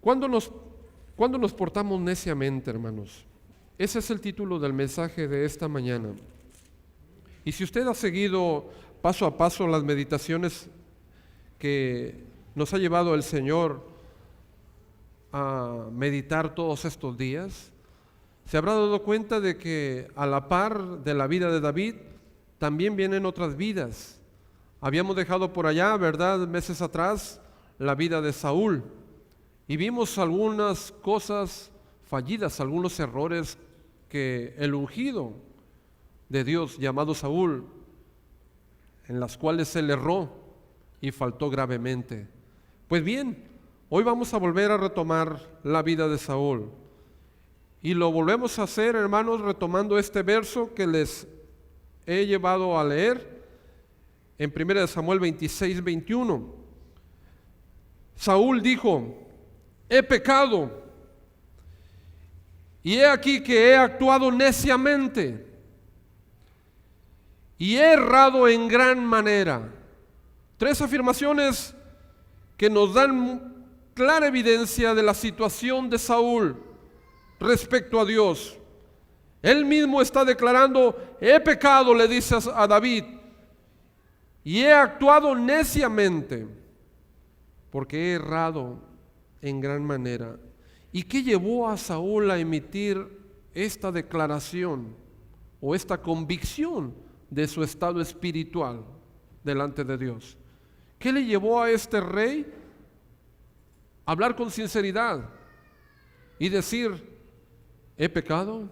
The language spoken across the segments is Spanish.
¿Cuándo nos portamos neciamente, hermanos? Ese es el título del mensaje de esta mañana. Y si usted ha seguido paso a paso las meditaciones que nos ha llevado el Señor a meditar todos estos días, se habrá dado cuenta de que a la par de la vida de David, también vienen otras vidas. Habíamos dejado por allá, ¿verdad?, meses atrás, la vida de Saúl. Y vimos algunas cosas fallidas, algunos errores que el ungido de Dios llamado Saúl, en las cuales él erró y faltó gravemente. Pues bien, hoy vamos a volver a retomar la vida de Saúl. Y lo volvemos a hacer, hermanos, retomando este verso que les he llevado a leer en 1 Samuel 26, 21. Saúl dijo: he pecado, y he aquí que he actuado neciamente, y he errado en gran manera. Tres afirmaciones que nos dan clara evidencia de la situación de Saúl respecto a Dios. Él mismo está declarando: he pecado, le dice a David, y he actuado neciamente, porque he errado en gran manera. ¿Y qué llevó a Saúl a emitir esta declaración o esta convicción de su estado espiritual delante de Dios? ¿Qué le llevó a este rey a hablar con sinceridad y decir: he pecado,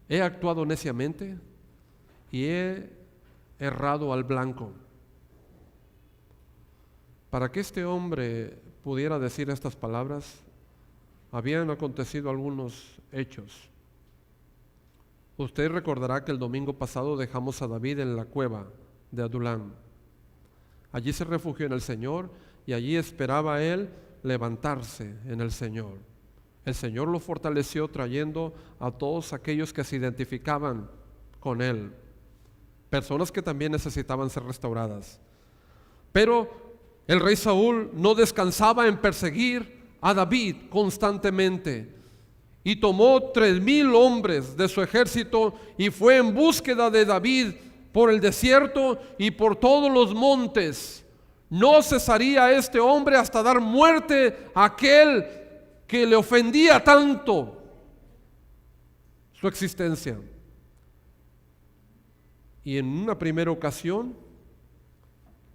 he actuado neciamente y he errado al blanco? Para que este hombre pudiera decir estas palabras, habían acontecido algunos hechos. Usted recordará que el domingo pasado dejamos a David en la cueva de Adulam. Allí se refugió en el Señor y allí esperaba él levantarse en el Señor. El Señor lo fortaleció trayendo a todos aquellos que se identificaban con él, personas que también necesitaban ser restauradas. Pero el rey Saúl no descansaba en perseguir a David constantemente, y tomó 3,000 hombres de su ejército y fue en búsqueda de David por el desierto y por todos los montes. No cesaría este hombre hasta dar muerte a aquel que le ofendía tanto su existencia. Y en una primera ocasión,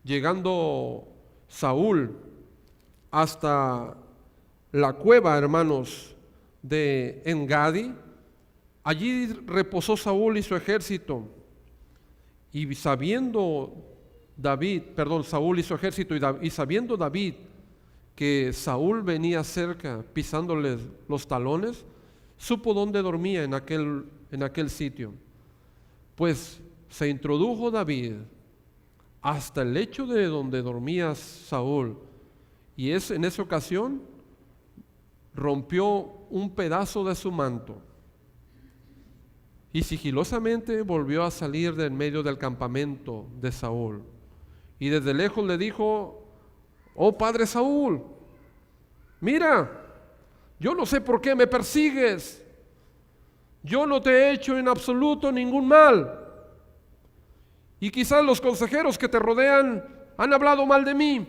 llegando Saúl hasta la cueva, hermanos, de En-Gadi, allí reposó Saúl y su ejército. Y sabiendo Saúl y su ejército, y sabiendo David que Saúl venía cerca pisándoles los talones, supo dónde dormía en aquel sitio. Pues se introdujo David hasta el lecho de donde dormía Saúl, y en esa ocasión rompió un pedazo de su manto y sigilosamente volvió a salir de en medio del campamento de Saúl, y desde lejos le dijo: oh padre Saúl, mira, yo no sé por qué me persigues, yo no te he hecho en absoluto ningún mal, y quizás los consejeros que te rodean han hablado mal de mí,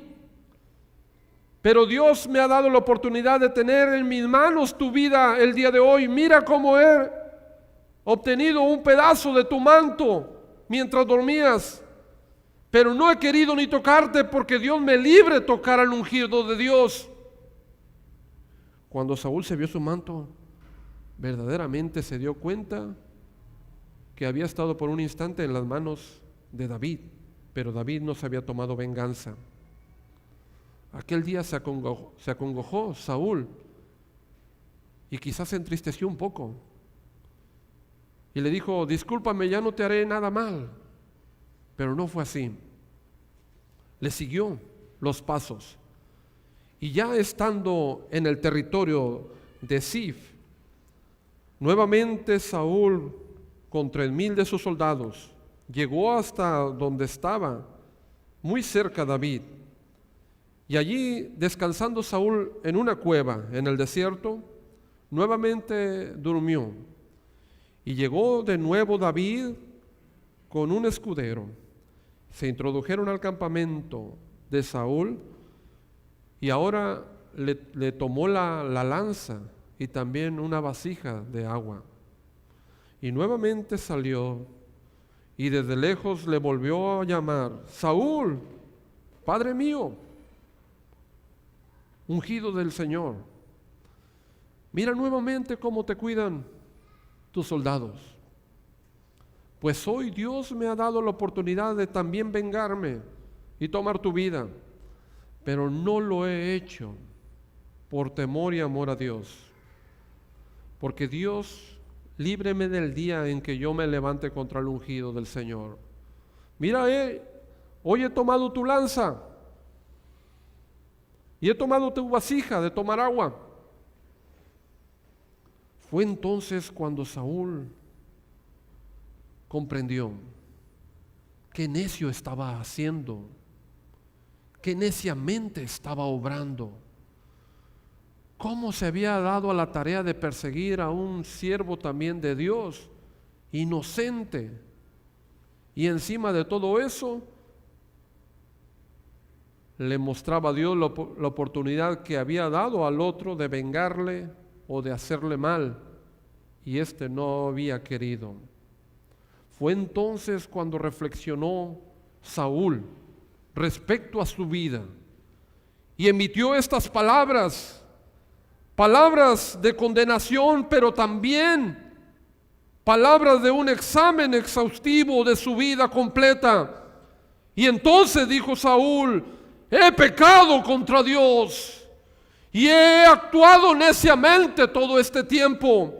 pero Dios me ha dado la oportunidad de tener en mis manos tu vida el día de hoy. Mira cómo he obtenido un pedazo de tu manto mientras dormías, pero no he querido ni tocarte, porque Dios me libre tocar al ungido de Dios. Cuando Saúl se vio su manto, verdaderamente se dio cuenta que había estado por un instante en las manos de David, pero David no se había tomado venganza. Aquel día se acongojó Saúl y quizás se entristeció un poco y le dijo: discúlpame, ya no te haré nada mal. Pero no fue así. Le siguió los pasos, y ya estando en el territorio de Zif, nuevamente Saúl con 3,000 de sus soldados llegó hasta donde estaba muy cerca David, Y allí, descansando Saúl en una cueva en el desierto, nuevamente durmió. Y llegó de nuevo David con un escudero. Se introdujeron al campamento de Saúl y ahora le tomó la lanza y también una vasija de agua. Y nuevamente salió y desde lejos le volvió a llamar: Saúl, Padre mío, ungido del Señor, mira nuevamente cómo te cuidan tus soldados, pues hoy Dios me ha dado la oportunidad de también vengarme y tomar tu vida, pero no lo he hecho por temor y amor a Dios, porque Dios, líbreme del día en que yo me levante contra el ungido del Señor. Mira, hoy he tomado tu lanza y he tomado tu vasija de tomar agua. Fue entonces cuando Saúl comprendió qué necio estaba haciendo, qué neciamente estaba obrando, cómo se había dado a la tarea de perseguir a un siervo también de Dios, inocente, y encima de todo eso le mostraba a Dios la oportunidad que había dado al otro de vengarle o de hacerle mal, y éste no había querido. Fue entonces cuando reflexionó Saúl respecto a su vida y emitió estas palabras de condenación, pero también palabras de un examen exhaustivo de su vida completa. Y entonces dijo Saúl: he pecado contra Dios y he actuado neciamente todo este tiempo,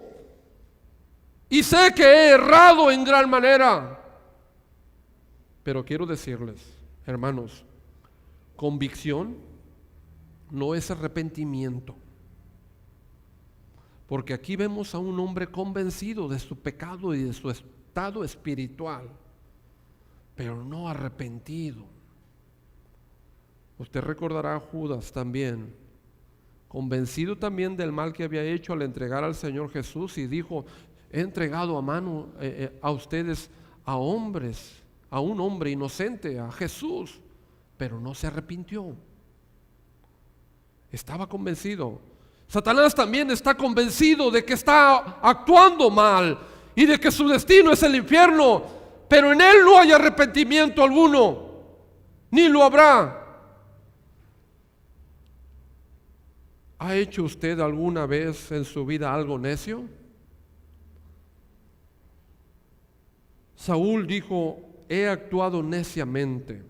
y sé que he errado en gran manera. Pero quiero decirles, hermanos, convicción no es arrepentimiento, porque aquí vemos a un hombre convencido de su pecado y de su estado espiritual, pero no arrepentido. Usted recordará a Judas también, convencido también del mal que había hecho al entregar al Señor Jesús, y dijo: he entregado a ustedes a hombres, a un hombre inocente, a Jesús, pero no se arrepintió. Estaba convencido. Satanás también está convencido de que está actuando mal y de que su destino es el infierno, pero en él no hay arrepentimiento alguno, ni lo habrá. ¿Ha hecho usted alguna vez en su vida algo necio? Saúl dijo: he actuado neciamente.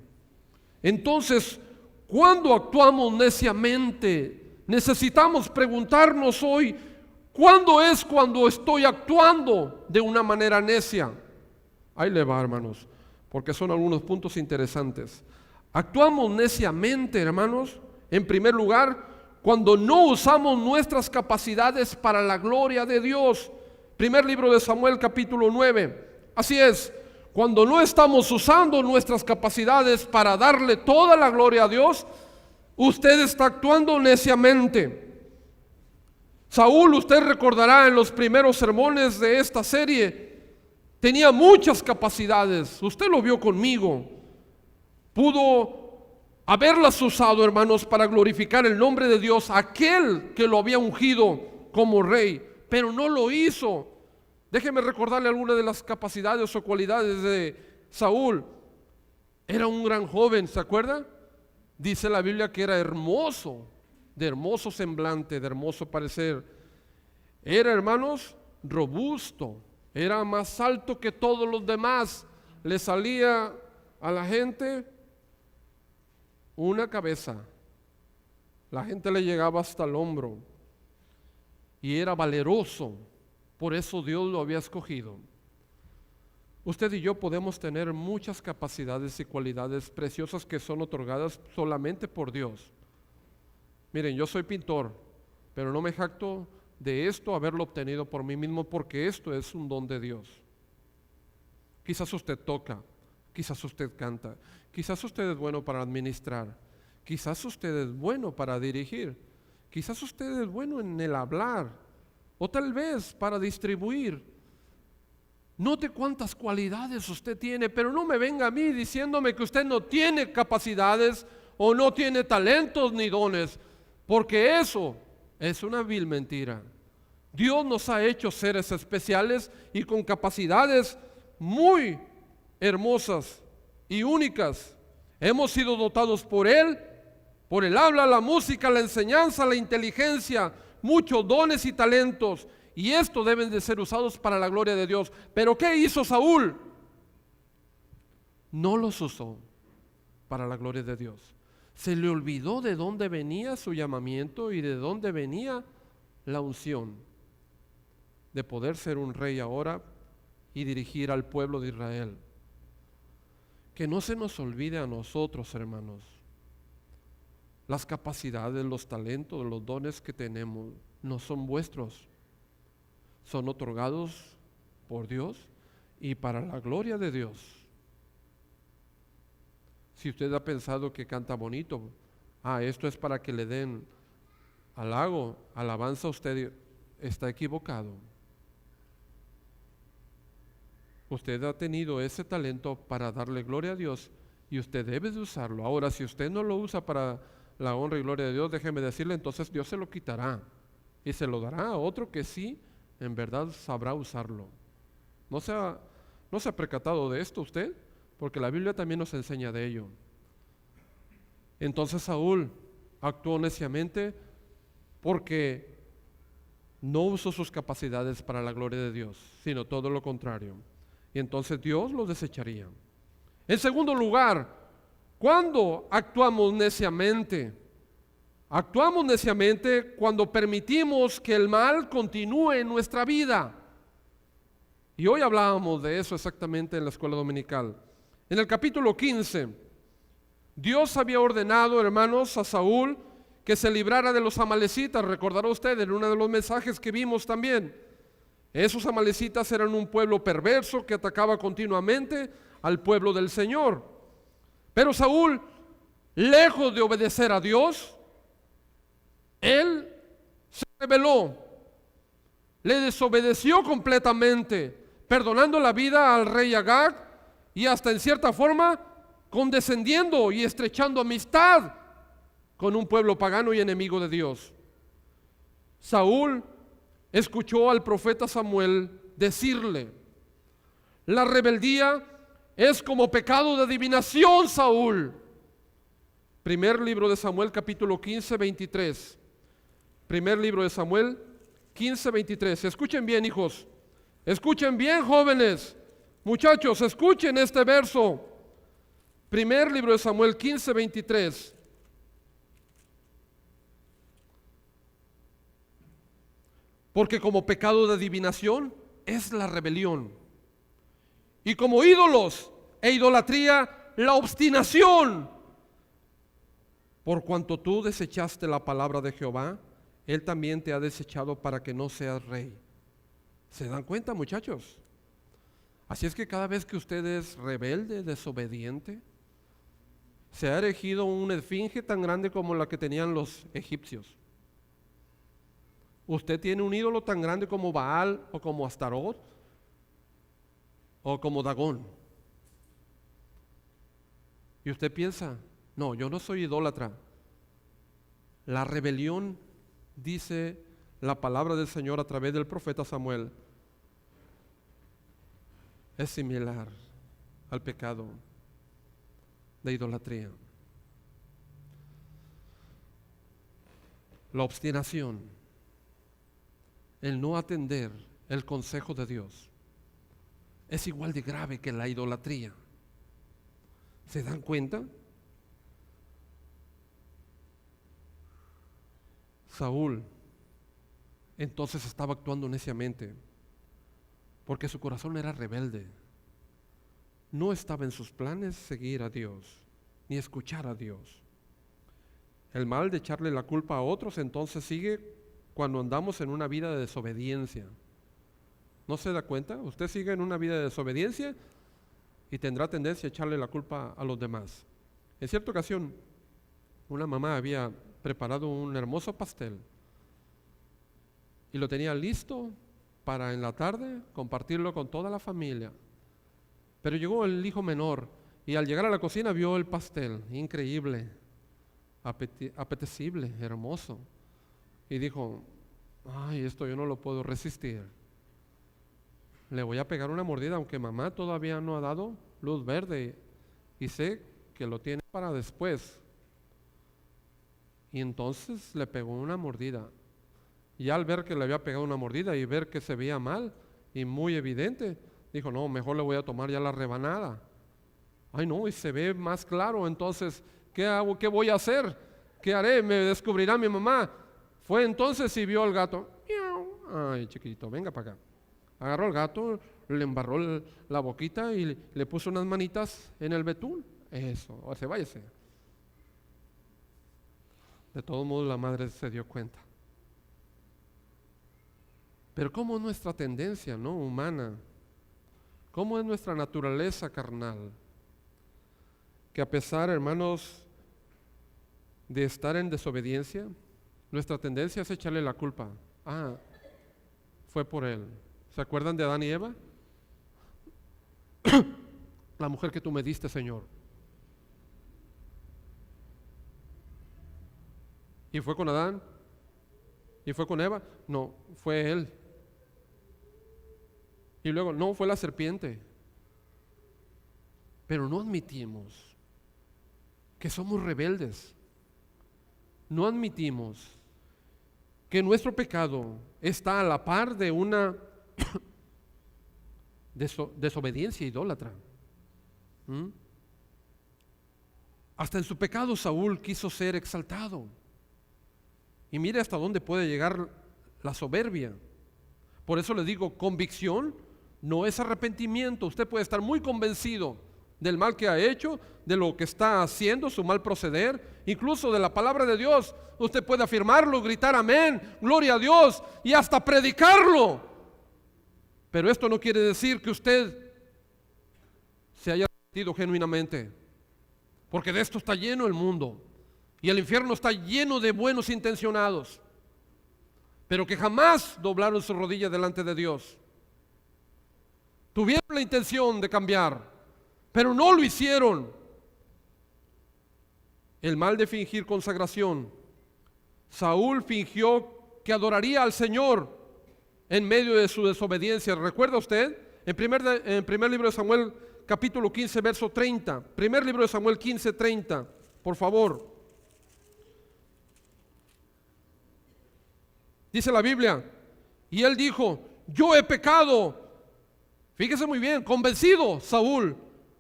Entonces, ¿cuándo actuamos neciamente? Necesitamos preguntarnos hoy: ¿cuándo es cuando estoy actuando de una manera necia? Ahí le va, hermanos, porque son algunos puntos interesantes. Actuamos neciamente, hermanos, en primer lugar, cuando no usamos nuestras capacidades para la gloria de Dios. Primer libro de Samuel, capítulo 9. Así es, cuando no estamos usando nuestras capacidades para darle toda la gloria a Dios, usted está actuando neciamente. Saúl, usted recordará en los primeros sermones de esta serie, tenía muchas capacidades. Usted lo vio conmigo. Pudo haberlas usado, hermanos, para glorificar el nombre de Dios, aquel que lo había ungido como rey, pero no lo hizo. Déjeme recordarle algunas de las capacidades o cualidades de Saúl. Era un gran joven, ¿se acuerda? Dice la Biblia que era hermoso, de hermoso semblante, de hermoso parecer. Era, hermanos, robusto, era más alto que todos los demás. Le salía a la gente una cabeza, la gente le llegaba hasta el hombro, y era valeroso. Por eso Dios lo había escogido. Usted y yo podemos tener muchas capacidades y cualidades preciosas que son otorgadas solamente por Dios. Miren, yo soy pintor, pero no me jacto de esto haberlo obtenido por mí mismo, porque esto es un don de Dios. Quizás usted toca, quizás usted canta, quizás usted es bueno para administrar, Quizás usted es bueno para dirigir, quizás usted es bueno en el hablar, o tal vez para distribuir. Note cuántas cualidades usted tiene, pero no me venga a mí diciéndome que usted no tiene capacidades o no tiene talentos ni dones, porque eso es una vil mentira. Dios nos ha hecho seres especiales y con capacidades muy hermosas y únicas. Hemos sido dotados por Él, por el habla, la música, la enseñanza, la inteligencia, muchos dones y talentos, y estos deben de ser usados para la gloria de Dios. Pero ¿qué hizo Saúl? No los usó para la gloria de Dios. Se le olvidó de dónde venía su llamamiento y de dónde venía la unción de poder ser un rey ahora y dirigir al pueblo de Israel. Que no se nos olvide a nosotros, hermanos, las capacidades, los talentos, los dones que tenemos no son vuestros, son otorgados por Dios y para la gloria de Dios. Si usted ha pensado que canta bonito, esto es para que le den halago, alabanza, usted está equivocado. Usted ha tenido ese talento para darle gloria a Dios y usted debe de usarlo. Ahora, si usted no lo usa para la honra y gloria de Dios, déjeme decirle, entonces Dios se lo quitará y se lo dará a otro que sí, en verdad sabrá usarlo. ¿No se ha percatado de esto usted? Porque la Biblia también nos enseña de ello. Entonces Saúl actuó neciamente porque no usó sus capacidades para la gloria de Dios, sino todo lo contrario. Y entonces Dios lo desecharía. En segundo lugar, ¿cuándo actuamos neciamente? Actuamos neciamente cuando permitimos que el mal continúe en nuestra vida. Y hoy hablábamos de eso exactamente en la escuela dominical. En el capítulo 15, Dios había ordenado, hermanos, a Saúl que se librara de los amalecitas. Recordará usted en uno de los mensajes que vimos también. Esos amalecitas eran un pueblo perverso que atacaba continuamente al pueblo del Señor. Pero Saúl, lejos de obedecer a Dios, él se rebeló, le desobedeció completamente, perdonando la vida al rey Agag y hasta en cierta forma condescendiendo y estrechando amistad con un pueblo pagano y enemigo de Dios. Saúl escuchó al profeta Samuel decirle: la rebeldía es como pecado de adivinación, Saúl. Primer libro de Samuel, capítulo 15, 23. Primer libro de Samuel, 15, 23. Escuchen bien, hijos. Escuchen bien, jóvenes. Muchachos, escuchen este verso. Primer libro de Samuel, 15, 23. Porque como pecado de adivinación es la rebelión, y como ídolos e idolatría la obstinación. Por cuanto tú desechaste la palabra de Jehová, Él también te ha desechado para que no seas rey. ¿Se dan cuenta, muchachos? Así es que cada vez que usted es rebelde, desobediente, se ha erigido una esfinge tan grande como la que tenían los egipcios. Usted tiene un ídolo tan grande como Baal o como Astarot o como Dagón. Y usted piensa, no, yo no soy idólatra. La rebelión, dice la palabra del Señor a través del profeta Samuel, es similar al pecado de idolatría. La obstinación, el no atender el consejo de Dios, es igual de grave que la idolatría. ¿Se dan cuenta? Saúl entonces estaba actuando neciamente porque su corazón era rebelde. No estaba en sus planes seguir a Dios ni escuchar a Dios. El mal de echarle la culpa a otros entonces sigue cuando andamos en una vida de desobediencia. ¿No se da cuenta? Usted sigue en una vida de desobediencia y tendrá tendencia a echarle la culpa a los demás. En cierta ocasión, Una mamá había preparado un hermoso pastel y lo tenía listo para en la tarde compartirlo con toda la familia. Pero llegó el hijo menor y al llegar a la cocina vio el pastel, increíble, apetecible, hermoso. Y dijo, ay, esto yo no lo puedo resistir. Le voy a pegar una mordida, aunque mamá todavía no ha dado luz verde y sé que lo tiene para después. Y entonces le pegó una mordida. Y al ver que le había pegado una mordida y ver que se veía mal y muy evidente, dijo, no, mejor le voy a tomar ya la rebanada. Ay, no, y se ve más claro, entonces, ¿qué hago? ¿Qué voy a hacer? ¿Qué haré? ¿Me descubrirá mi mamá? Fue entonces y vio al gato. Ay, chiquitito, venga para acá. Agarró al gato, le embarró la boquita y le puso unas manitas en el betún. Eso, o se váyase. De todos modos la madre se dio cuenta. Pero ¿cómo es nuestra tendencia, no, humana? ¿Cómo es nuestra naturaleza carnal? Que a pesar, hermanos, de estar en desobediencia, nuestra tendencia es echarle la culpa. Ah, fue por él. ¿Se acuerdan de Adán y Eva? La mujer que tú me diste, Señor. ¿Y fue con Adán? ¿Y fue con Eva? No, fue él. Y luego, no, fue la serpiente. Pero no admitimos que somos rebeldes. No admitimos que nuestro pecado está a la par de una desobediencia idólatra. Hasta en su pecado Saúl quiso ser exaltado. Y mire hasta dónde puede llegar la soberbia. Por eso le digo, convicción no es arrepentimiento. Usted puede estar muy convencido del mal que ha hecho, de lo que está haciendo, su mal proceder, incluso de la palabra de Dios. Usted puede afirmarlo, gritar amén, gloria a Dios y hasta predicarlo. Pero esto no quiere decir que usted se haya arrepentido genuinamente, porque de esto está lleno el mundo y el infierno está lleno de buenos intencionados, pero que jamás doblaron su rodilla delante de Dios. Tuvieron la intención de cambiar, pero no lo hicieron. El mal de fingir consagración. Saúl fingió que adoraría al Señor en medio de su desobediencia. ¿Recuerda usted? En primer libro de Samuel, capítulo 15, verso 30. Primer libro de Samuel 15, 30. Por favor. Dice la Biblia, y él dijo, yo he pecado. Fíjese muy bien, convencido Saúl.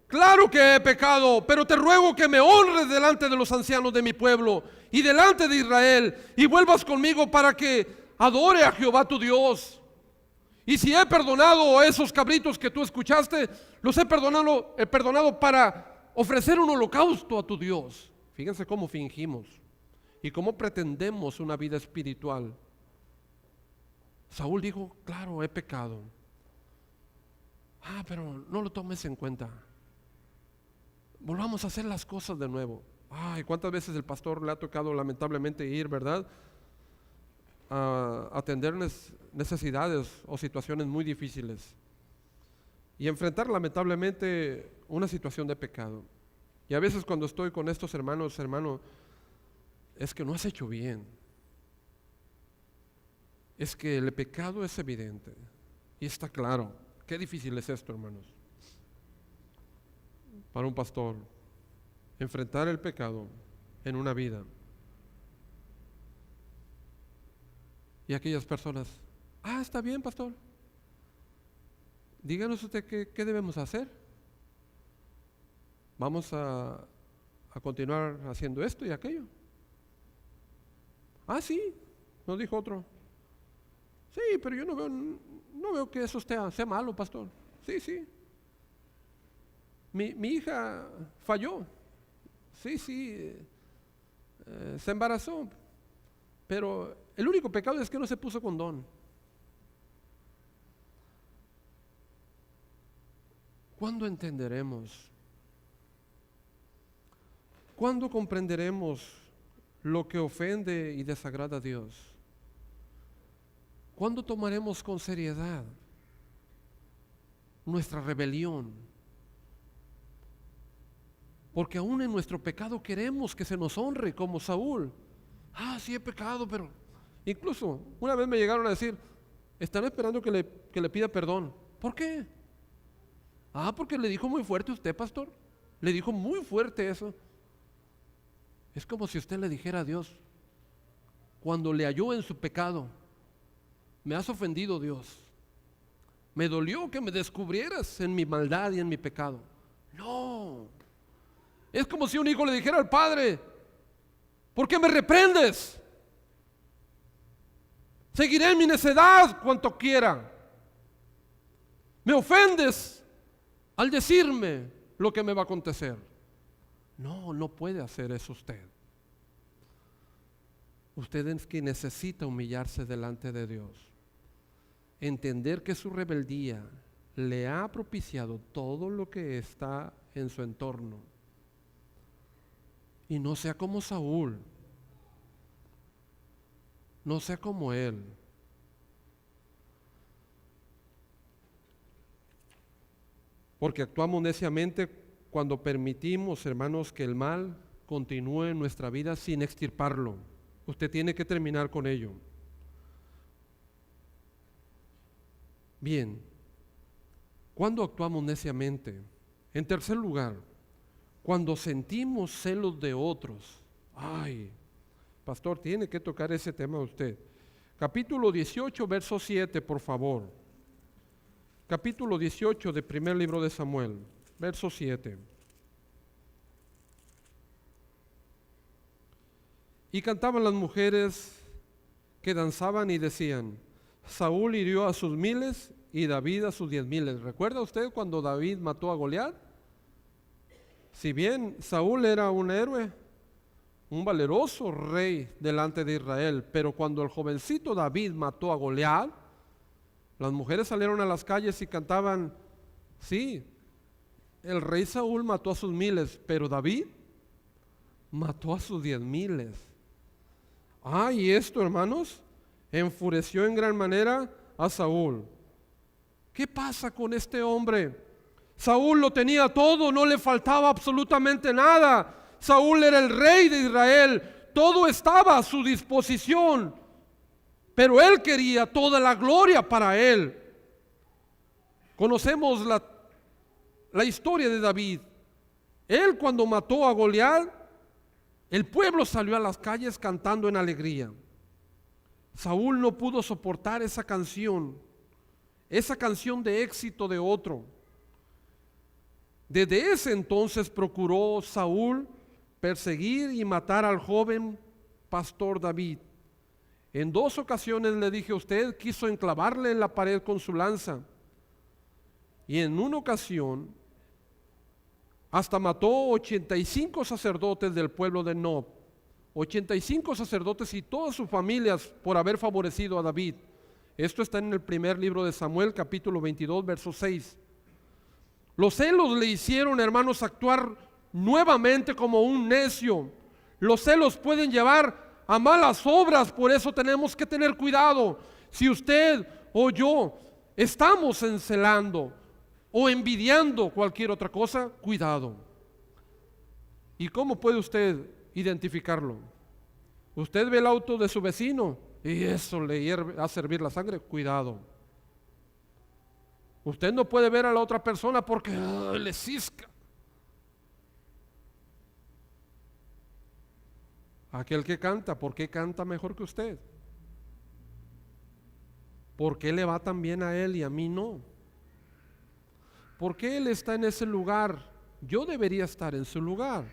Claro que he pecado, pero te ruego que me honres delante de los ancianos de mi pueblo y delante de Israel y vuelvas conmigo para que adore a Jehová tu Dios. Y si he perdonado a esos cabritos que tú escuchaste, los he perdonado para ofrecer un holocausto a tu Dios. Fíjense cómo fingimos y cómo pretendemos una vida espiritual. Saúl dijo, claro, he pecado. Pero no lo tomes en cuenta. Volvamos a hacer las cosas de nuevo. ¿Cuántas veces el pastor le ha tocado lamentablemente ir, verdad? A atender necesidades o situaciones muy difíciles y enfrentar lamentablemente una situación de pecado. Y a veces cuando estoy con estos hermano, es que no has hecho bien. Es que el pecado es evidente y está claro. Qué difícil es esto, hermanos, para un pastor, enfrentar el pecado en una vida. Y aquellas personas, está bien, pastor, díganos usted qué debemos hacer. Vamos a continuar haciendo esto y aquello. Sí, nos dijo otro. Sí, pero yo no veo que eso sea malo, pastor. Sí. Mi hija falló. Sí, se embarazó. Pero el único pecado es que no se puso condón. ¿Cuándo entenderemos? ¿Cuándo comprenderemos lo que ofende y desagrada a Dios? ¿Cuándo tomaremos con seriedad nuestra rebelión? Porque aún en nuestro pecado queremos que se nos honre como Saúl. Sí he pecado, pero incluso una vez me llegaron a decir, están esperando que le pida perdón. ¿Por qué? Porque le dijo muy fuerte usted, pastor. Le dijo muy fuerte eso. Es como si usted le dijera a Dios, cuando le halló en su pecado, me has ofendido, Dios. Me dolió que me descubrieras en mi maldad y en mi pecado. No. Es como si un hijo le dijera al padre, ¿por qué me reprendes? Seguiré en mi necedad cuanto quiera. Me ofendes al decirme lo que me va a acontecer. No, no puede hacer eso usted. Usted es quien necesita humillarse delante de Dios. Entender que su rebeldía le ha propiciado todo lo que está en su entorno. Y no sea como Saúl. No sea como él. Porque actuamos neciamente cuando permitimos, hermanos, que el mal continúe en nuestra vida sin extirparlo. Usted tiene que terminar con ello. Bien, ¿cuándo actuamos neciamente? En tercer lugar, cuando sentimos celos de otros. Pastor, tiene que tocar ese tema usted. Capítulo 18, verso 7, por favor. Capítulo 18 del primer libro de Samuel, verso 7. Y cantaban las mujeres que danzaban y decían, Saúl hirió a sus 1000 y David a sus 10,000. ¿Recuerda usted cuando David mató a Goliat? Si bien Saúl era un héroe, un valeroso rey delante de Israel, pero cuando el jovencito David mató a Goliat, las mujeres salieron a las calles y cantaban, sí, el rey Saúl mató a sus 1000, pero David mató a sus 10,000. Y esto, hermanos, enfureció en gran manera a Saúl. ¿Qué pasa con este hombre? Saúl lo tenía todo, no le faltaba absolutamente nada. Saúl era el rey de Israel, todo estaba a su disposición, pero él quería toda la gloria para él. Conocemos la historia de David. Él, cuando mató a Goliat, el pueblo salió a las calles cantando en alegría. Saúl no pudo soportar esa canción de éxito de otro. Desde ese entonces procuró Saúl perseguir y matar al joven pastor David. En 2 ocasiones, le dije a usted, quiso enclavarle en la pared con su lanza. Y en una ocasión hasta mató 85 sacerdotes del pueblo de Nob. 85 sacerdotes y todas sus familias por haber favorecido a David. Esto está en el primer libro de Samuel, capítulo 22, verso 6. Los celos le hicieron, hermanos, actuar nuevamente como un necio. Los celos pueden llevar a malas obras, por eso tenemos que tener cuidado. Si usted o yo estamos encelando o envidiando cualquier otra cosa, cuidado. ¿Y cómo puede usted identificarlo? Usted ve el auto de su vecino y eso le hierve a servir la sangre, cuidado. Usted no puede ver a la otra persona porque le cisca. Aquel que canta, ¿por qué canta mejor que usted? ¿Por qué le va tan bien a él y a mí no? ¿Por qué él está en ese lugar? Yo debería estar en su lugar.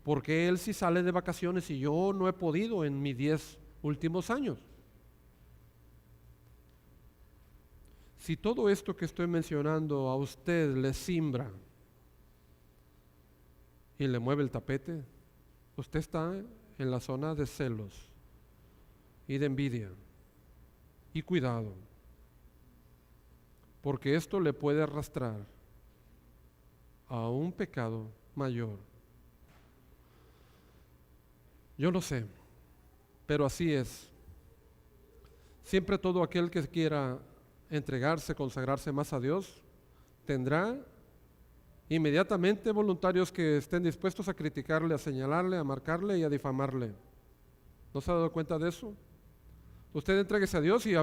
¿Por qué él sí sale de vacaciones y yo no he podido en mis 10 últimos años? Si todo esto que estoy mencionando a usted le simbra y le mueve el tapete, usted está en la zona de celos y de envidia. Y cuidado, porque esto le puede arrastrar a un pecado mayor. Yo no sé, pero así es. Siempre todo aquel que quiera entregarse, consagrarse más a Dios, tendrá inmediatamente voluntarios que estén dispuestos a criticarle, a señalarle, a marcarle y a difamarle. ¿No se ha dado cuenta de eso? Usted entréguese a Dios y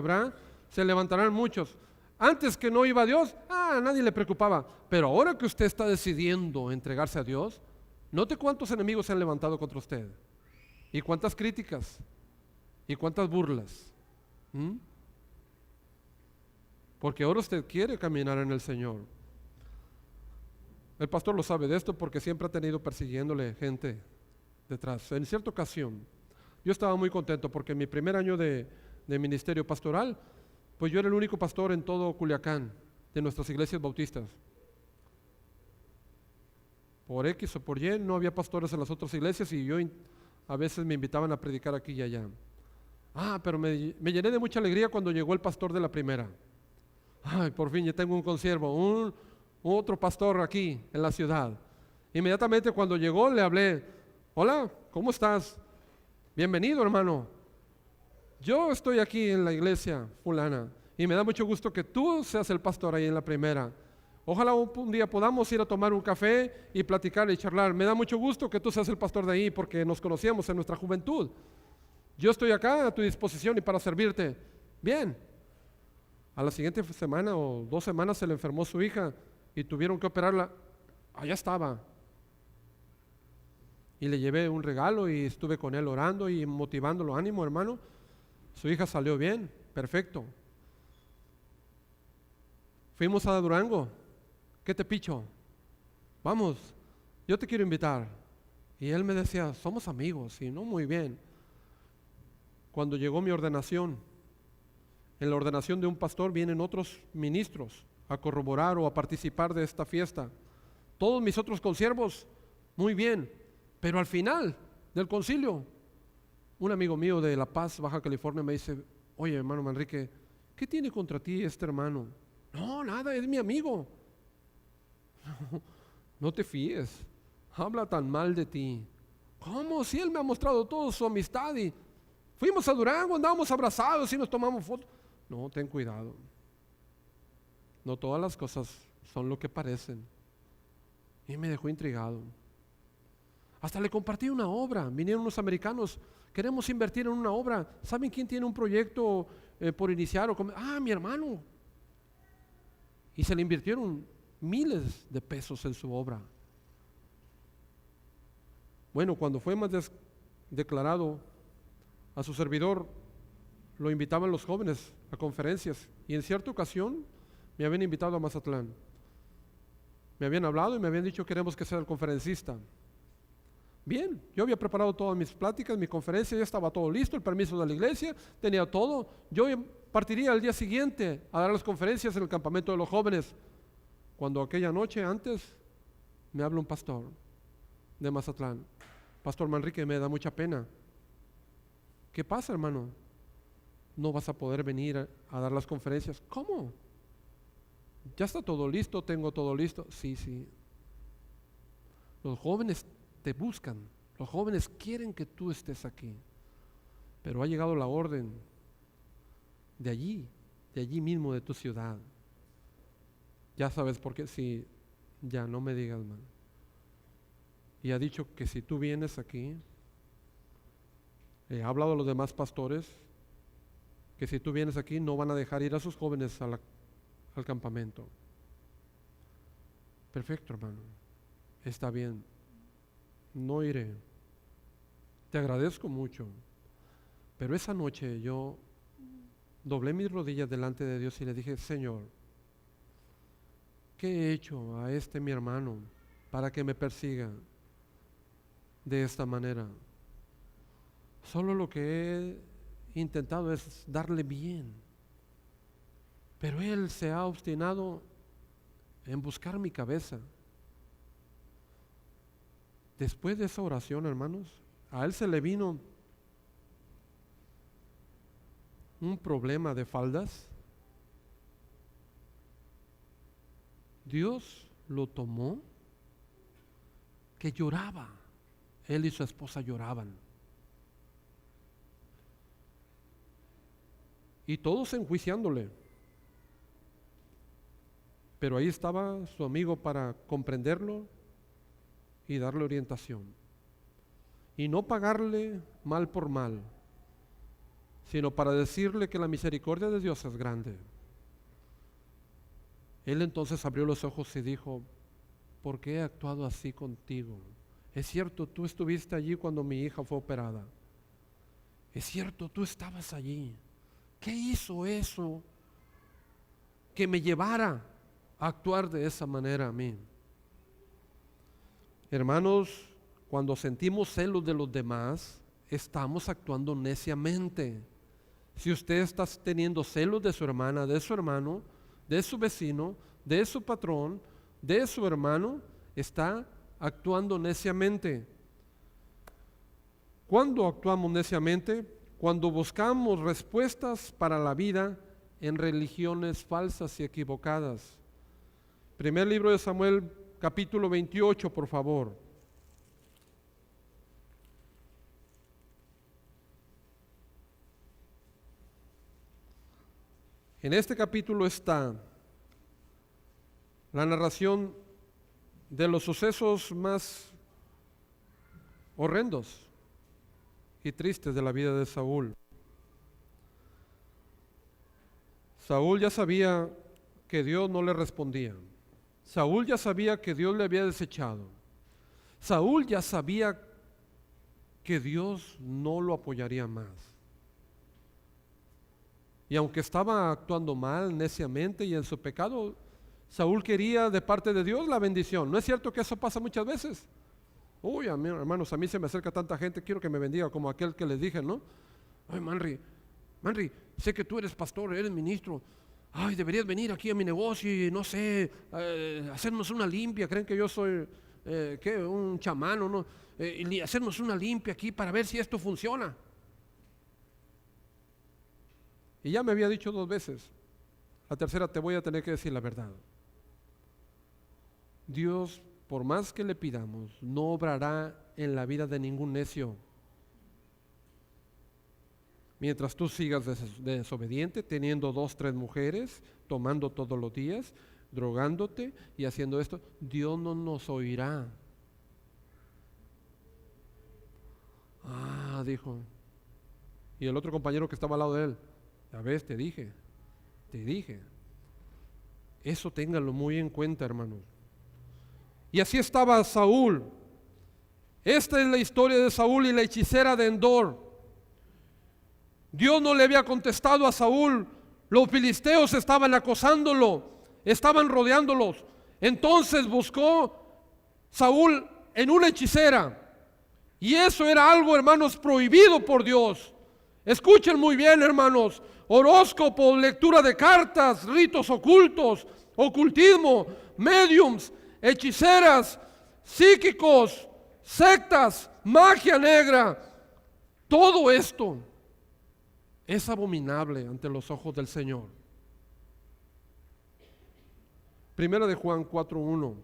se levantarán muchos. Antes que no iba a Dios, a nadie le preocupaba. Pero ahora que usted está decidiendo entregarse a Dios, note cuántos enemigos se han levantado contra usted. Y cuántas críticas. Y cuántas burlas. Porque ahora usted quiere caminar en el Señor. El pastor lo sabe de esto porque siempre ha tenido persiguiéndole gente detrás. En cierta ocasión, yo estaba muy contento porque en mi primer año de ministerio pastoral, pues yo era el único pastor en todo Culiacán, de nuestras iglesias bautistas. Por X o por Y no había pastores en las otras iglesias y a veces me invitaban a predicar aquí y allá. Pero me llené de mucha alegría cuando llegó el pastor de la primera. Por fin ya tengo un consiervo, otro pastor aquí en la ciudad. Inmediatamente cuando llegó le hablé: hola, ¿cómo estás? Bienvenido, hermano. Yo estoy aquí en la iglesia fulana y me da mucho gusto que tú seas el pastor ahí en la primera. Ojalá un día podamos ir a tomar un café y platicar y charlar. Me da mucho gusto que tú seas el pastor de ahí porque nos conocíamos en nuestra juventud. Yo estoy acá a tu disposición y para servirte. Bien. A la siguiente semana o 2 semanas se le enfermó su hija y tuvieron que operarla. Allá estaba. Y le llevé un regalo y estuve con él orando y motivándolo. Ánimo, hermano. Su hija salió bien, perfecto. Fuimos a Durango. ¿Qué te picho? Vamos, yo te quiero invitar. Y él me decía: somos amigos. Y no, muy bien. Cuando llegó mi ordenación, en la ordenación de un pastor vienen otros ministros a corroborar o a participar de esta fiesta. Todos mis otros consiervos, muy bien. Pero al final del concilio, un amigo mío de La Paz, Baja California, me dice: oye, hermano Manrique, ¿qué tiene contra ti este hermano? No, nada, es mi amigo. No te fíes, habla tan mal de ti. ¿Cómo? Si él me ha mostrado toda su amistad y fuimos a Durango, andábamos abrazados y nos tomamos fotos. No, ten cuidado. No todas las cosas son lo que parecen. Y me dejó intrigado. Hasta le compartí una obra. Vinieron unos americanos: queremos invertir en una obra. ¿Saben quién tiene un proyecto por iniciar? Mi hermano. Y se le invirtieron miles de pesos en su obra. Bueno, cuando fue más declarado, a su servidor lo invitaban los jóvenes a conferencias. Y en cierta ocasión me habían invitado a Mazatlán. Me habían hablado y me habían dicho: queremos que sea el conferencista. Bien, yo había preparado todas mis pláticas, mi conferencia, ya estaba todo listo, el permiso de la iglesia, tenía todo. Yo partiría al día siguiente a dar las conferencias en el campamento de los jóvenes. Cuando aquella noche antes me habla un pastor de Mazatlán: Pastor Manrique, me da mucha pena. ¿Qué pasa, hermano? No vas a poder venir a dar las conferencias. ¿Cómo? Ya está todo listo, tengo todo listo. Sí. Los jóvenes te buscan, los jóvenes quieren que tú estés aquí, pero ha llegado la orden de allí mismo de tu ciudad. Ya sabes por qué. Sí, ya no me digas, man. Y ha dicho que si tú vienes aquí, ha hablado a los demás pastores, que si tú vienes aquí no van a dejar ir a sus jóvenes al campamento. Perfecto, hermano, está bien, no iré. Te agradezco mucho. Pero esa noche yo doblé mis rodillas delante de Dios y le dije: Señor, ¿qué he hecho a mi hermano para que me persiga de esta manera? Solo lo que he intentado es darle bien, pero él se ha obstinado en buscar mi cabeza. Después de esa oración, hermanos, a él se le vino un problema de faldas. Dios lo tomó, que lloraba. Él y su esposa lloraban. y todos enjuiciándole. Pero ahí estaba su amigo para comprenderlo y darle orientación. Y no pagarle mal por mal, sino para decirle que la misericordia de Dios es grande. Él entonces abrió los ojos y dijo: ¿por qué he actuado así contigo? Es cierto, tú estuviste allí cuando mi hija fue operada. Es cierto, tú estabas allí. ¿Qué hizo eso que me llevara a actuar de esa manera a mí? Hermanos, cuando sentimos celos de los demás, estamos actuando neciamente. Si usted está teniendo celos de su hermana, de su hermano, de su vecino, de su patrón, de su hermano, está actuando neciamente. ¿Cuándo actuamos neciamente? Cuando buscamos respuestas para la vida en religiones falsas y equivocadas. Primer libro de Samuel, capítulo 28, por favor. En este capítulo está la narración de los sucesos más horrendos y tristes de la vida de Saúl. Saúl ya sabía que Dios no le respondía. Saúl ya sabía que Dios le había desechado. Saúl ya sabía que Dios no lo apoyaría más. Y aunque estaba actuando mal, neciamente y en su pecado, Saúl quería de parte de Dios la bendición. ¿No es cierto que eso pasa muchas veces? Uy, hermanos, a mí se me acerca tanta gente, quiero que me bendiga, como aquel que les dije, ¿no? Ay, Manri, sé que tú eres pastor, eres ministro. Ay, deberías venir aquí a mi negocio y no sé, hacernos una limpia. Creen que yo soy, un chamán, ¿no? Y hacernos una limpia aquí para ver si esto funciona. Y ya me había dicho 2 veces. La tercera te voy a tener que decir la verdad. Dios, por más que le pidamos, no obrará en la vida de ningún necio. Mientras tú sigas desobediente, teniendo 2, 3 mujeres, tomando todos los días, drogándote y haciendo esto, Dios no nos oirá. Dijo. Y el otro compañero que estaba al lado de él: ya ves, te dije. Eso ténganlo muy en cuenta, hermanos. Y así estaba Saúl. Esta es la historia de Saúl y la hechicera de Endor. Dios no le había contestado a Saúl. Los filisteos estaban acosándolo, estaban rodeándolos. Entonces buscó Saúl en una hechicera. Y eso era algo, hermanos, prohibido por Dios. Escuchen muy bien, hermanos: horóscopos, lectura de cartas, ritos ocultos, ocultismo, mediums, hechiceras, psíquicos, sectas, magia negra. Todo esto es abominable ante los ojos del Señor. Primera de Juan 4:1.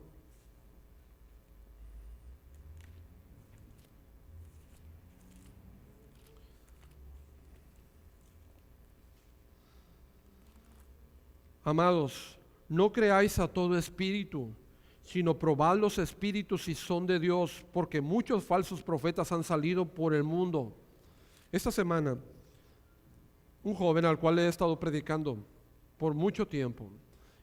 Amados, no creáis a todo espíritu, sino probad los espíritus si son de Dios, porque muchos falsos profetas han salido por el mundo. Esta semana, un joven al cual he estado predicando por mucho tiempo,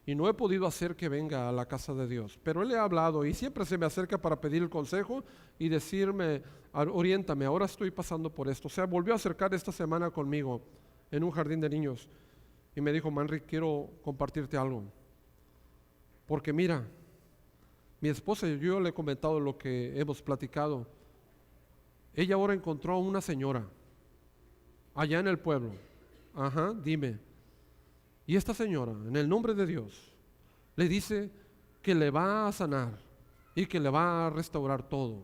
y no he podido hacer que venga a la casa de Dios, pero él le ha hablado y siempre se me acerca para pedir el consejo y decirme: oriéntame, ahora estoy pasando por esto. O sea, volvió a acercar esta semana conmigo en un jardín de niños. Y me dijo: Manri, quiero compartirte algo. Porque mira, mi esposa y yo le he comentado lo que hemos platicado. Ella ahora encontró a una señora allá en el pueblo. Dime. Y esta señora, en el nombre de Dios, le dice que le va a sanar y que le va a restaurar todo.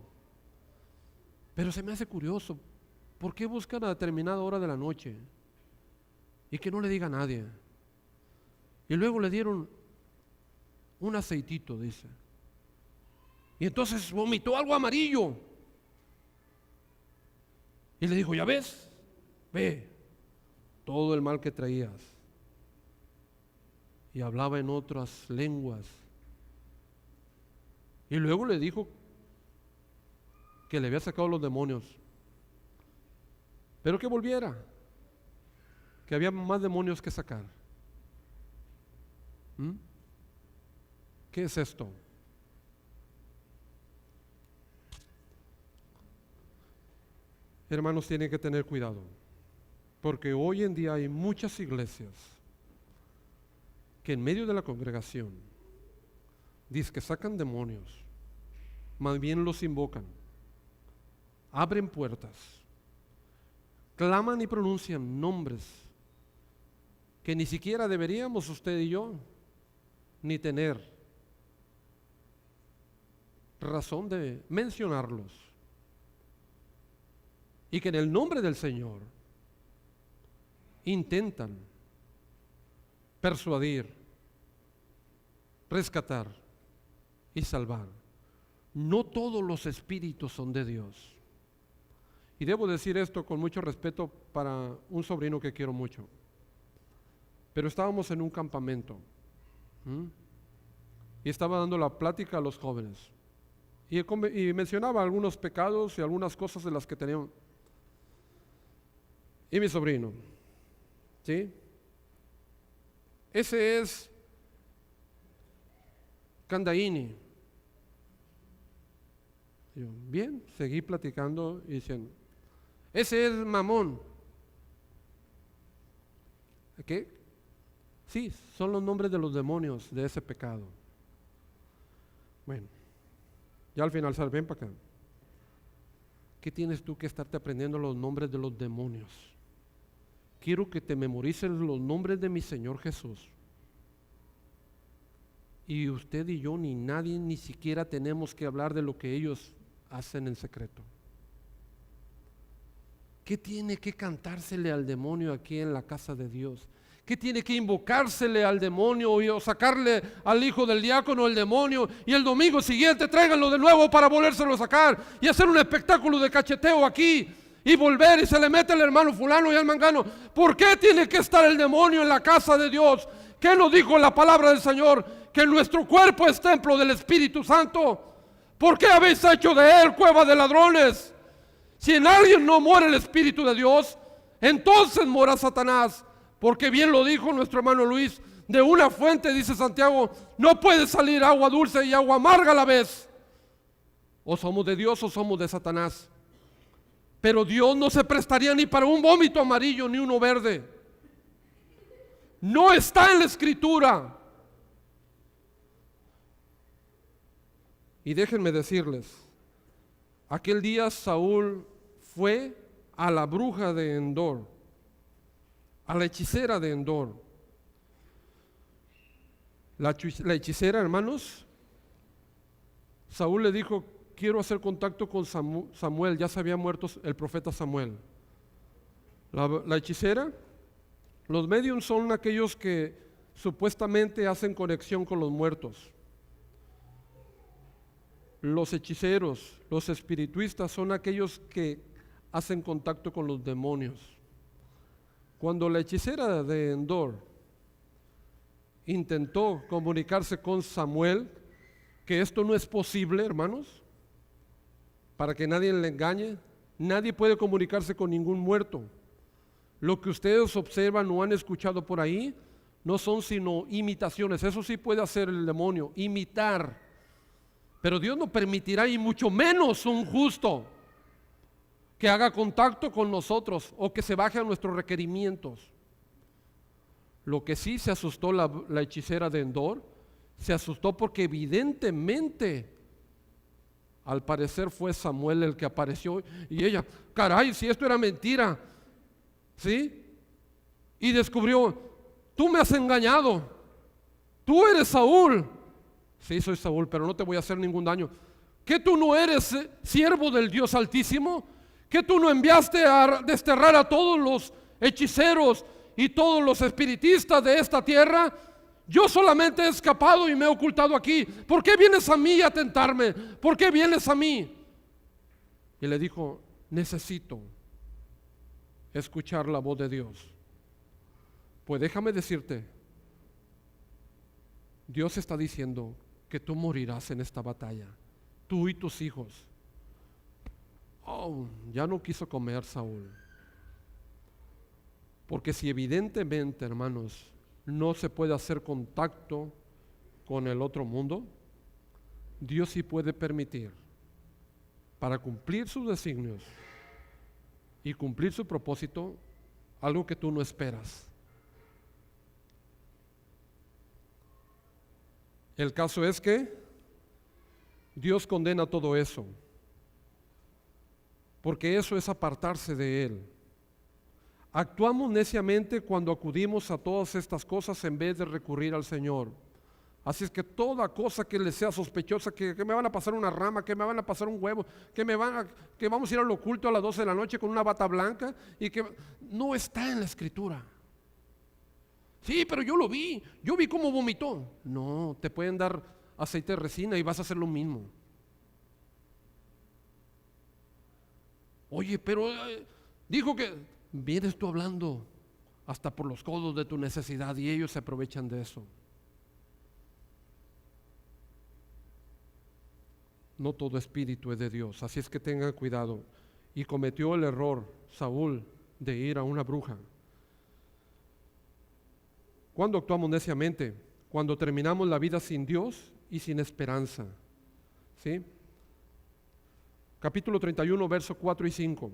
Pero se me hace curioso, ¿por qué buscan a determinada hora de la noche? Y que no le diga a nadie. Y luego le dieron un aceitito, dice. Y entonces vomitó algo amarillo. Y le dijo: ya ves, ve. todo el mal que traías. Y hablaba en otras lenguas. Y luego le dijo que le había sacado los demonios, pero que volviera, que había más demonios que sacar. ¿Qué es esto? Hermanos, tienen que tener cuidado, porque hoy en día hay muchas iglesias que en medio de la congregación dicen que sacan demonios, más bien los invocan, abren puertas, claman y pronuncian nombres que ni siquiera deberíamos usted y yo ni tener razón de mencionarlos, y que en el nombre del Señor intentan persuadir, rescatar y salvar. No todos los espíritus son de Dios. Y debo decir esto con mucho respeto para un sobrino que quiero mucho. Pero estábamos en un campamento y estaba dando la plática a los jóvenes y mencionaba algunos pecados y algunas cosas de las que tenían. Y mi sobrino, ¿sí? Ese es Candaini. Yo, bien, seguí platicando y diciendo, ese es Mamón. ¿Qué? Sí, son los nombres de los demonios de ese pecado. Bueno, ya al final sale, ven para acá. ¿Qué tienes tú que estarte aprendiendo los nombres de los demonios? Quiero que te memorices los nombres de mi Señor Jesús. Y usted y yo ni nadie ni siquiera tenemos que hablar de lo que ellos hacen en secreto. ¿Qué tiene que cantársele al demonio aquí en la casa de Dios? ¿Qué tiene que invocársele al demonio o sacarle al hijo del diácono el demonio y el domingo siguiente tráiganlo de nuevo para volvérselo a sacar y hacer un espectáculo de cacheteo aquí y volver y se le mete el hermano fulano y el mangano? ¿Por qué tiene que estar el demonio en la casa de Dios? ¿Qué nos dijo la palabra del Señor? Que nuestro cuerpo es templo del Espíritu Santo. ¿Por qué habéis hecho de él cueva de ladrones? Si en alguien no muere el Espíritu de Dios, entonces mora Satanás. Porque bien lo dijo nuestro hermano Luis, de una fuente, dice Santiago, no puede salir agua dulce y agua amarga a la vez. O somos de Dios o somos de Satanás. Pero Dios no se prestaría ni para un vómito amarillo ni uno verde. No está en la Escritura. Y déjenme decirles, aquel día Saúl fue a la bruja de Endor, a la hechicera de Endor. La hechicera, hermanos, Saúl le dijo, quiero hacer contacto con Samuel. Ya se había muerto el profeta Samuel. La hechicera, los mediums son aquellos que supuestamente hacen conexión con los muertos. Los hechiceros, los espiritistas son aquellos que hacen contacto con los demonios. Cuando la hechicera de Endor intentó comunicarse con Samuel, que esto no es posible, hermanos, para que nadie le engañe, nadie puede comunicarse con ningún muerto. Lo que ustedes observan o han escuchado por ahí no son sino imitaciones. Eso sí puede hacer el demonio, imitar. Pero Dios no permitirá, y mucho menos un justo, que haga contacto con nosotros o que se baje a nuestros requerimientos. Lo que sí se asustó la hechicera de Endor, se asustó porque evidentemente, al parecer fue Samuel el que apareció, y ella, caray, si esto era mentira, ¿sí? Y descubrió, tú me has engañado, tú eres Saúl. Sí, soy Saúl, pero no te voy a hacer ningún daño. ¿Que tú no eres siervo del Dios Altísimo? ¿Que tú no enviaste a desterrar a todos los hechiceros y todos los espiritistas de esta tierra? Yo solamente he escapado y me he ocultado aquí. ¿Por qué vienes a mí a tentarme? ¿Por qué vienes a mí? Y le dijo, necesito escuchar la voz de Dios. Pues déjame decirte, Dios está diciendo que tú morirás en esta batalla, tú y tus hijos. Oh, ya no quiso comer Saúl. Porque si evidentemente, hermanos, no se puede hacer contacto con el otro mundo, Dios sí puede permitir, para cumplir sus designios y cumplir su propósito, algo que tú no esperas. El caso es que Dios condena todo eso, porque eso es apartarse de Él. Actuamos neciamente cuando acudimos a todas estas cosas en vez de recurrir al Señor. Así es que toda cosa que le sea sospechosa, que me van a pasar una rama, que me van a pasar un huevo, que vamos a ir al oculto a las 12 de la noche con una bata blanca, y que no está en la Escritura. Sí, pero yo lo vi, yo vi cómo vomitó. No, te pueden dar aceite de resina y vas a hacer lo mismo. Oye, pero dijo que vienes tú hablando hasta por los codos de tu necesidad y ellos se aprovechan de eso. No todo espíritu es de Dios, así es que tengan cuidado. Y cometió el error Saúl de ir a una bruja. ¿Cuándo actuamos neciamente? Cuando terminamos la vida sin Dios y sin esperanza. ¿Sí? Capítulo 31, versos 4 y 5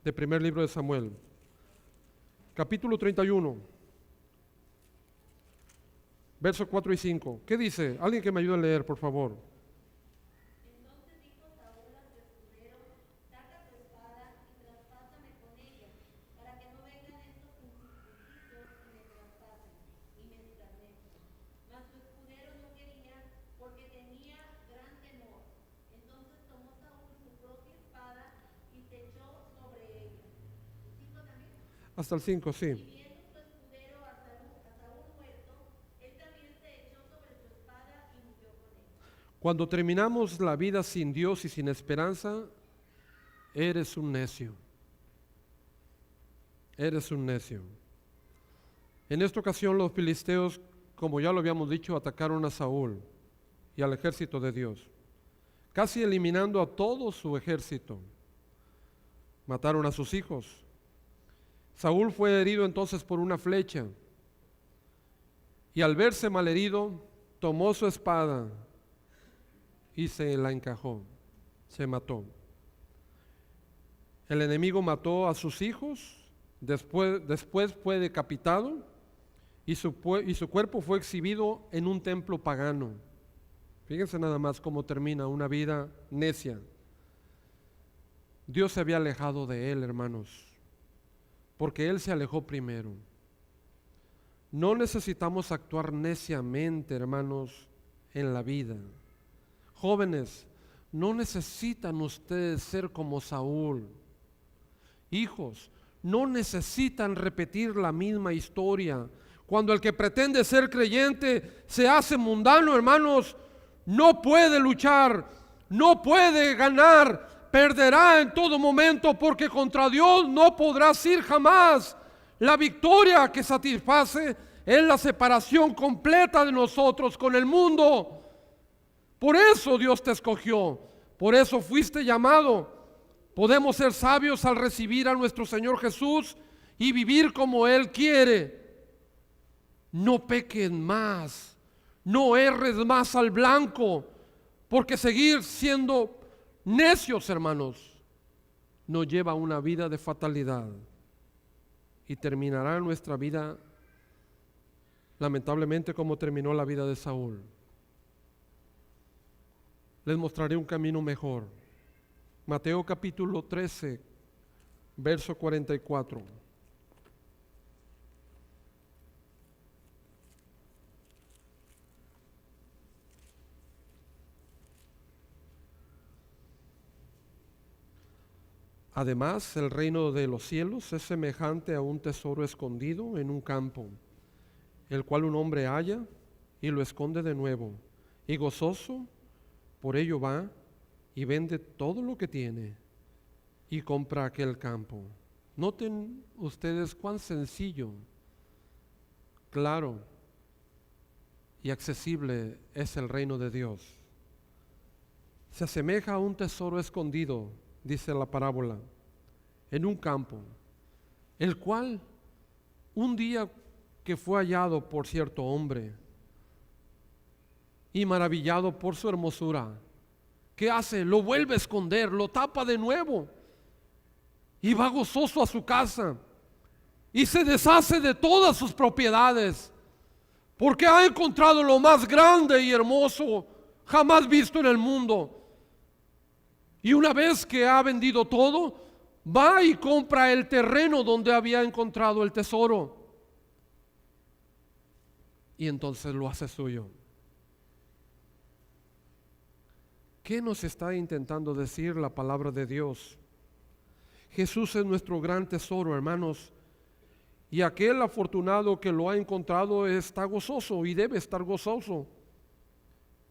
del primer libro de Samuel. Capítulo 31, versos 4 y 5. ¿Qué dice? Alguien que me ayude a leer, por favor. Entonces dijo Saúl a su escudero: saca tu espada y traspásame con ella, para que no vengan estos incircuncisos y me traspasen y me escarnezcan. Mas su escudero no quería, porque tenía gran temor. Entonces tomó Saúl su propia espada y se echó sobre ella. ¿Cinco también? Hasta el 5, sí. Y viendo su escudero a Saúl muerto, él también se echó sobre su espada y murió con él. Cuando terminamos la vida sin Dios y sin esperanza, eres un necio. Eres un necio. En esta ocasión los filisteos, como ya lo habíamos dicho, atacaron a Saúl y al ejército de Dios, casi eliminando a todo su ejército. Mataron a sus hijos. Saúl fue herido entonces por una flecha y al verse malherido, tomó su espada y se la encajó, se mató. El enemigo mató a sus hijos, después fue decapitado y su cuerpo fue exhibido en un templo pagano. Fíjense nada más cómo termina una vida necia. Dios se había alejado de él, hermanos, porque él se alejó primero. No necesitamos actuar neciamente, hermanos, en la vida. Jóvenes, no necesitan ustedes ser como Saúl. Hijos, no necesitan repetir la misma historia. Cuando el que pretende ser creyente se hace mundano, hermanos, no puede luchar, no puede ganar, perderá en todo momento, porque contra Dios no podrás ir jamás. La victoria que satisface es la separación completa de nosotros con el mundo. Por eso Dios te escogió, por eso fuiste llamado. Podemos ser sabios al recibir a nuestro Señor Jesús y vivir como Él quiere. No peques más, no erres más al blanco, porque seguir siendo necios, hermanos, nos lleva a una vida de fatalidad y terminará nuestra vida lamentablemente como terminó la vida de Saúl. Les mostraré un camino mejor. Mateo capítulo 13, verso 44. Además, el reino de los cielos es semejante a un tesoro escondido en un campo, el cual un hombre halla y lo esconde de nuevo, y gozoso por ello va y vende todo lo que tiene y compra aquel campo. Noten ustedes cuán sencillo claro y accesible es el reino de Dios. Se asemeja a un tesoro escondido, dice la parábola, en un campo, el cual un día que fue hallado por cierto hombre y maravillado por su hermosura, ¿qué hace? Lo vuelve a esconder, lo tapa de nuevo y va gozoso a su casa y se deshace de todas sus propiedades porque ha encontrado lo más grande y hermoso jamás visto en el mundo. Y una vez que ha vendido todo, va y compra el terreno donde había encontrado el tesoro. Y entonces lo hace suyo. ¿Qué nos está intentando decir la palabra de Dios? Jesús es nuestro gran tesoro, hermanos. Y aquel afortunado que lo ha encontrado está gozoso y debe estar gozoso.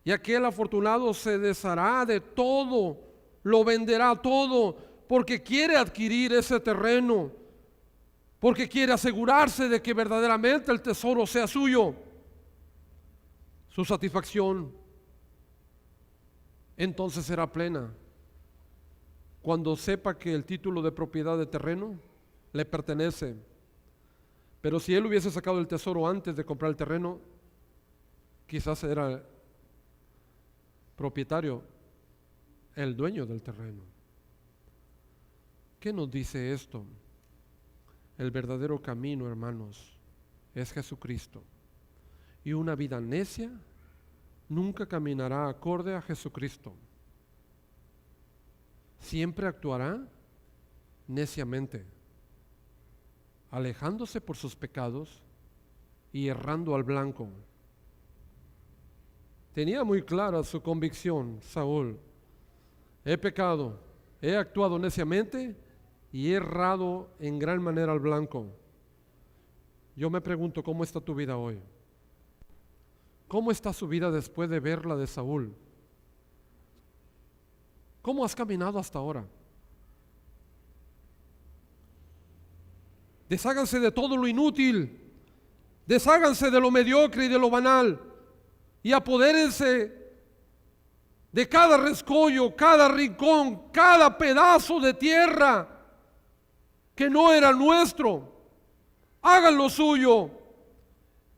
Y aquel afortunado se deshará de todo, lo venderá todo, porque quiere adquirir ese terreno, porque quiere asegurarse de que verdaderamente el tesoro sea suyo. Su satisfacción entonces será plena cuando sepa que el título de propiedad de terreno le pertenece. Pero si él hubiese sacado el tesoro antes de comprar el terreno, quizás era propietario, el dueño del terreno. ¿Qué nos dice esto? El verdadero camino, hermanos, es Jesucristo. Y una vida necia nunca caminará acorde a Jesucristo. Siempre actuará neciamente, alejándose por sus pecados y errando al blanco. Tenía muy clara su convicción, Saúl. He pecado, he actuado neciamente y he errado en gran manera al blanco. Yo me pregunto, ¿cómo está tu vida hoy? ¿Cómo está su vida después de ver la de Saúl? ¿Cómo has caminado hasta ahora? Desháganse de todo lo inútil, desháganse de lo mediocre y de lo banal y apodérense de cada rescollo, cada rincón, cada pedazo de tierra que no era nuestro. Hagan lo suyo.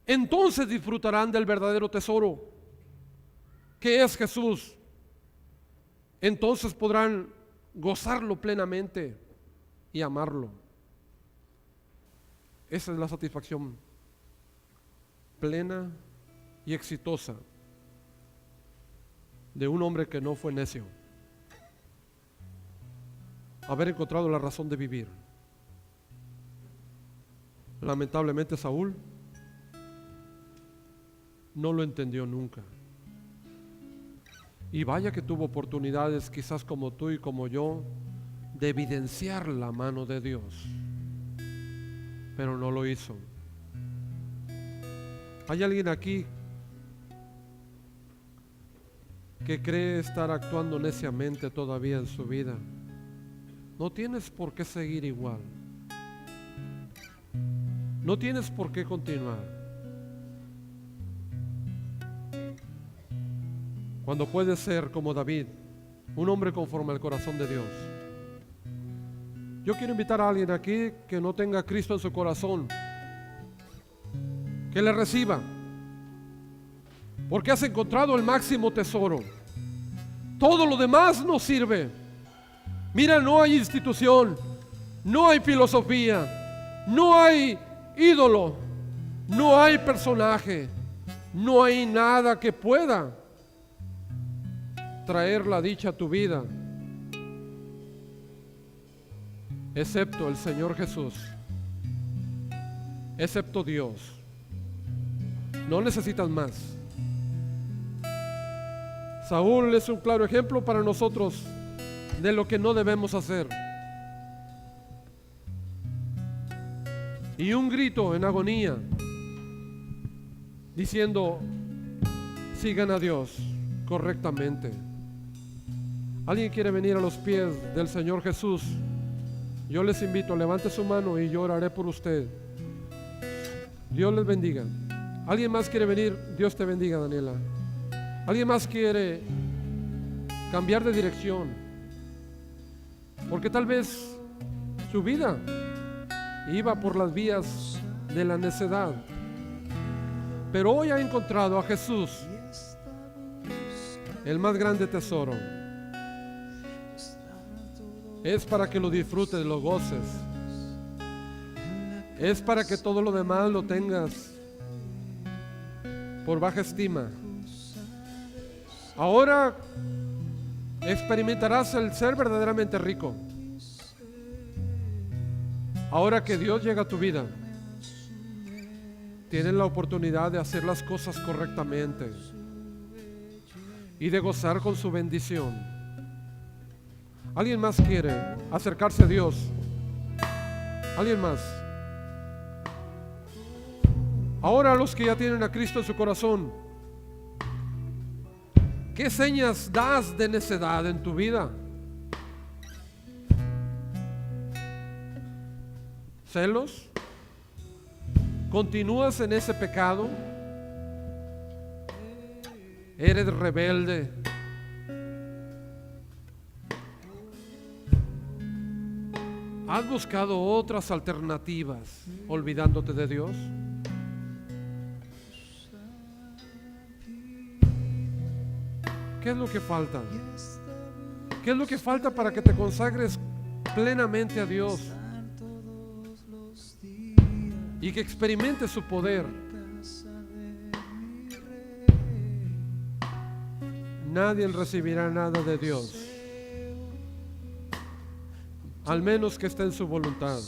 Entonces disfrutarán del verdadero tesoro, que es Jesús. Entonces podrán gozarlo plenamente y amarlo. Esa es la satisfacción plena y exitosa de un hombre que no fue necio. Haber encontrado la razón de vivir. Lamentablemente Saúl no lo entendió nunca. Y vaya que tuvo oportunidades, quizás como tú y como yo, de evidenciar la mano de Dios, pero no lo hizo. ¿Hay alguien aquí que cree estar actuando neciamente todavía en su vida? No tienes por qué seguir igual. No tienes por qué continuar. Cuando puedes ser como David, un hombre conforme al corazón de Dios. Yo quiero invitar a alguien aquí que no tenga a Cristo en su corazón, que le reciba, porque has encontrado el máximo tesoro. Todo lo demás no sirve. Mira, no hay institución, no hay filosofía, no hay ídolo, no hay personaje, no hay nada que pueda traer la dicha a tu vida, excepto el Señor Jesús, excepto Dios. No necesitas más. Saúl es un claro ejemplo para nosotros de lo que no debemos hacer. Y un grito en agonía diciendo: sigan a Dios correctamente. ¿Alguien quiere venir a los pies del Señor Jesús? Yo les invito, levante su mano y yo oraré por usted. Dios les bendiga. ¿Alguien más quiere venir? Dios te bendiga, Daniela. ¿Alguien más quiere cambiar de dirección? Porque tal vez su vida iba por las vías de la necedad, pero hoy ha encontrado a Jesús, el más grande tesoro. Es para que lo disfrutes, lo goces. Es para que todo lo demás lo tengas por baja estima. Ahora experimentarás el ser verdaderamente rico. Ahora que Dios llega a tu vida, tienes la oportunidad de hacer las cosas correctamente y de gozar con su bendición. ¿Alguien más quiere acercarse a Dios? ¿Alguien más? Ahora, los que ya tienen a Cristo en su corazón, ¿qué señas das de necedad en tu vida? ¿Celos? ¿Continúas en ese pecado? ¿Eres rebelde? ¿Has buscado otras alternativas olvidándote de Dios? ¿Qué es lo que falta? ¿Qué es lo que falta para que te consagres plenamente a Dios y que experimentes su poder? Nadie recibirá nada de Dios al menos que esté en su voluntad.